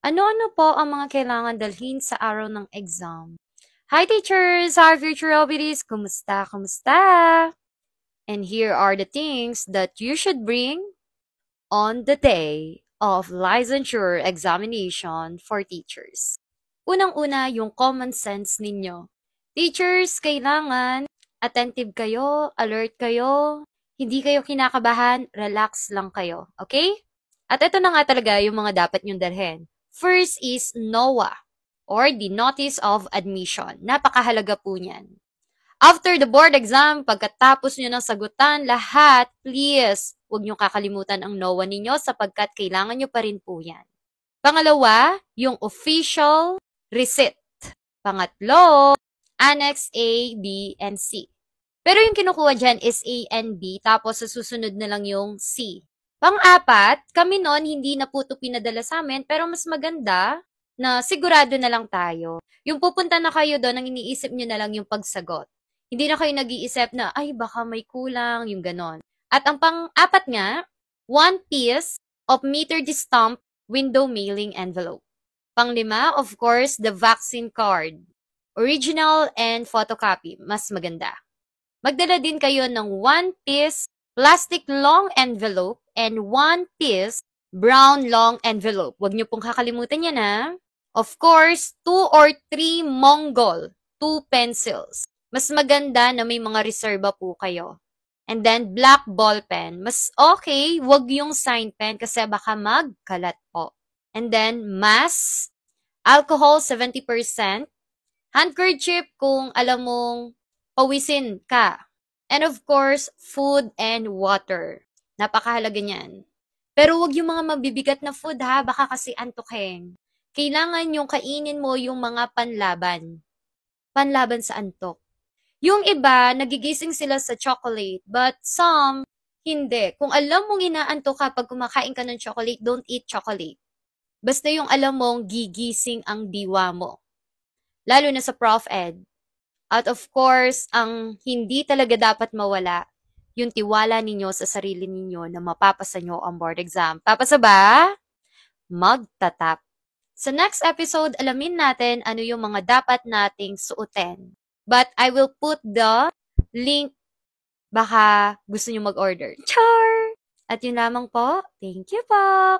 Ano-ano po ang mga kailangan dalhin sa araw ng exam? Hi teachers! Our future LBDs! Kumusta? Kumusta? And here are the things that you should bring on the day of licensure examination for teachers. Unang-una, yung common sense ninyo. Teachers, kailangan attentive kayo, alert kayo, hindi kayo kinakabahan, relax lang kayo. Okay? At ito na nga talaga yung mga dapat nyong dalhin. First is NOA, or the Notice of Admission. Napakahalaga po niyan. After the board exam, pagkatapos nyo ng sagutan lahat, please, huwag nyo kakalimutan ang NOA ninyo sapagkat kailangan nyo pa rin po yan. Pangalawa, yung official receipt. Pangatlo, Annex A, B, and C. Pero yung kinukuha dyan is A and B, tapos sa susunod na lang yung C. Pang-apat, kami noon hindi na po ito pinadala sa amin, pero mas maganda na sigurado na lang tayo. Yung pupunta na kayo doon, ang iniisip nyo na lang yung pagsagot. Hindi na kayo nag-iisip na, ay baka may kulang, yung ganon. At ang pang-apat nga, 1 piece of metered stamp window mailing envelope. Pang-lima, of course, the vaccine card. Original and photocopy, mas maganda. Magdala din kayo ng 1 piece plastic long envelope and 1 piece brown long envelope. Huwag niyo pong kakalimutan yan ha. Of course, 2 or 3 Mongol, 2 pencils. Mas maganda na may mga reserba po kayo. And then, black ball pen. Mas okay, wag yung sign pen kasi baka magkalat po. And then, mask, alcohol 70%, handkerchief kung alam mong pawisin ka. And of course, food and water. Napakahalaga niyan. Pero wag yung mga mabibigat na food ha, baka kasi antukin. Kailangan yung kainin mo yung mga panlaban. Panlaban sa antok. Yung iba, nagigising sila sa chocolate, but some, hindi. Kung alam mong inaantok ka pag kumakain ka ng chocolate, don't eat chocolate. Basta yung alam mong gigising ang diwa mo. Lalo na sa Prof. Ed. At of course, ang hindi talaga dapat mawala, yung tiwala ninyo sa sarili ninyo na mapapasa nyo ang board exam. Papasa ba? Magtatap. Sa next episode, alamin natin ano yung mga dapat nating suotin. But I will put the link, baka gusto nyo mag-order. Char! At yun lamang po. Thank you po!